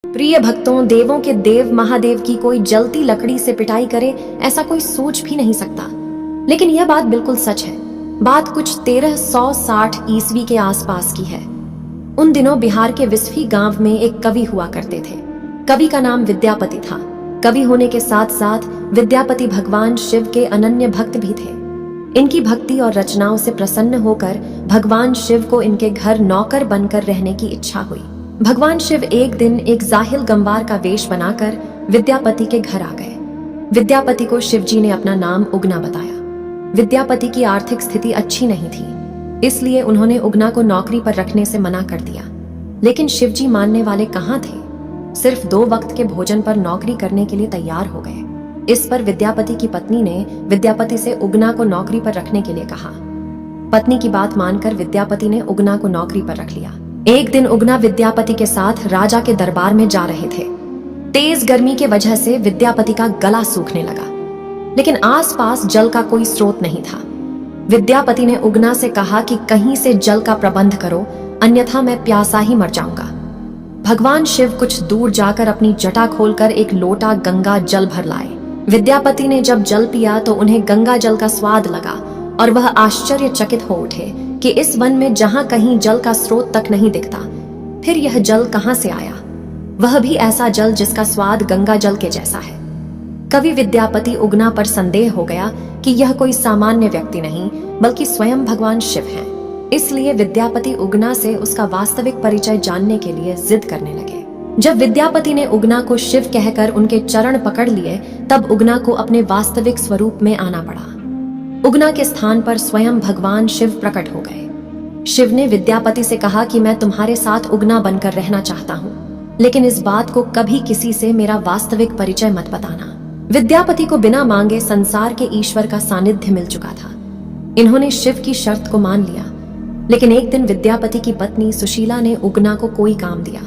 प्रिय भक्तों, देवों के देव महादेव की कोई जलती लकड़ी से पिटाई करे ऐसा कोई सोच भी नहीं सकता। लेकिन यह बात बिल्कुल सच है। बात कुछ 1360 ईस्वी के आसपास की है। उन दिनों बिहार के विस्फी गांव में एक कवि हुआ करते थे। कवि का नाम विद्यापति था। कवि होने के साथ साथ विद्यापति भगवान शिव के अनन्य भक्त भी थे। इनकी भक्ति और रचनाओं से प्रसन्न होकर भगवान शिव को इनके घर नौकर बनकर रहने की इच्छा हुई। भगवान शिव एक दिन एक जाहिल गंवार का वेश बनाकर विद्यापति के घर आ गए। विद्यापति को शिवजी ने अपना नाम उगना बताया। विद्यापति की आर्थिक स्थिति अच्छी नहीं थी, इसलिए उन्होंने उगना को नौकरी पर रखने से मना कर दिया। लेकिन शिवजी मानने वाले कहाँ थे। सिर्फ 2 वक्त के भोजन पर नौकरी करने के लिए तैयार हो गए। इस पर विद्यापति की पत्नी ने विद्यापति से उगना को नौकरी पर रखने के लिए कहा। पत्नी की बात मानकर विद्यापति ने उगना को नौकरी पर रख लिया। एक दिन उगना विद्यापति के साथ राजा के दरबार में जा रहे थे। तेज गर्मी के वजह से विद्यापति का गला सूखने लगा, लेकिन आसपास जल का कोई स्रोत नहीं था। विद्यापति ने उगना से कहा कि कहीं से जल का प्रबंध करो, अन्यथा मैं प्यासा ही मर जाऊंगा। भगवान शिव कुछ दूर जाकर अपनी जटा खोलकर एक लोटा गंगा जल भर लाए। विद्यापति ने जब जल पिया तो उन्हें गंगा जल का स्वाद लगा और वह आश्चर्यचकित हो उठे कि इस वन में जहां कहीं जल का स्रोत तक नहीं दिखता, फिर यह जल कहां से आया, वह भी ऐसा जल जिसका स्वाद गंगा जल के जैसा है। कवि विद्यापति उगना पर संदेह हो गया कि यह कोई सामान्य व्यक्ति नहीं बल्कि स्वयं भगवान शिव हैं। इसलिए विद्यापति उगना से उसका वास्तविक परिचय जानने के लिए जिद करने लगे। जब विद्यापति ने उगना को शिव कहकर उनके चरण पकड़ लिए, तब उगना को अपने वास्तविक स्वरूप में आना पड़ा। उगना के स्थान पर स्वयं भगवान शिव प्रकट हो गए। शिव ने विद्यापति से कहा कि मैं तुम्हारे साथ उगना बनकर रहना चाहता हूँ, लेकिन इस बात को कभी किसी से मेरा वास्तविक परिचय मत बताना। विद्यापति को बिना मांगे संसार के ईश्वर का सानिध्य मिल चुका था। इन्होंने शिव की शर्त को मान लिया। लेकिन एक दिन विद्यापति की पत्नी सुशीला ने उगना को कोई काम दिया।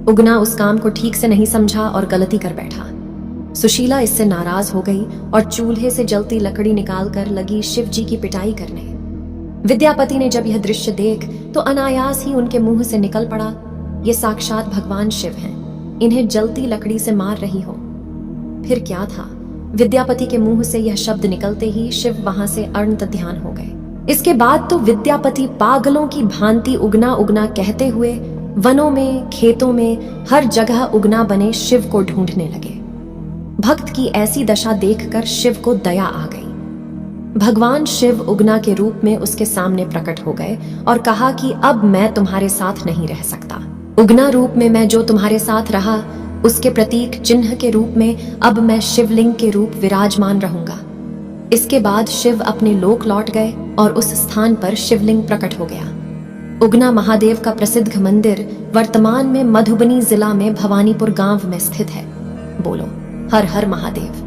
उगना उस काम को ठीक से नहीं समझा और गलती कर बैठा। सुशीला इससे नाराज हो गई और चूल्हे से जलती लकड़ी निकालकर लगी शिव जी की पिटाई करने। विद्यापति ने जब यह दृश्य देख तो अनायास ही उनके मुंह से निकल पड़ा, ये साक्षात भगवान शिव हैं, इन्हें जलती लकड़ी से मार रही हो। फिर क्या था, विद्यापति के मुंह से यह शब्द निकलते ही शिव वहां से अनंत ध्यान हो गए। इसके बाद तो विद्यापति पागलों की भांति उगना उगना कहते हुए वनों में, खेतों में, हर जगह उगना बने शिव को ढूंढने लगे। भक्त की ऐसी दशा देखकर शिव को दया आ गई। भगवान शिव उगना के रूप में उसके सामने प्रकट हो गए और कहा कि अब मैं तुम्हारे साथ नहीं रह सकता। उगना रूप में मैं जो तुम्हारे साथ रहा, उसके प्रतीक चिन्ह के रूप में अब मैं शिवलिंग के रूप विराजमान रहूंगा। इसके बाद शिव अपने लोक लौट गए और उस स्थान पर शिवलिंग प्रकट हो गया। उगना महादेव का प्रसिद्ध मंदिर वर्तमान में मधुबनी जिला में भवानीपुर गांव में स्थित है। बोलो हर हर महादेव।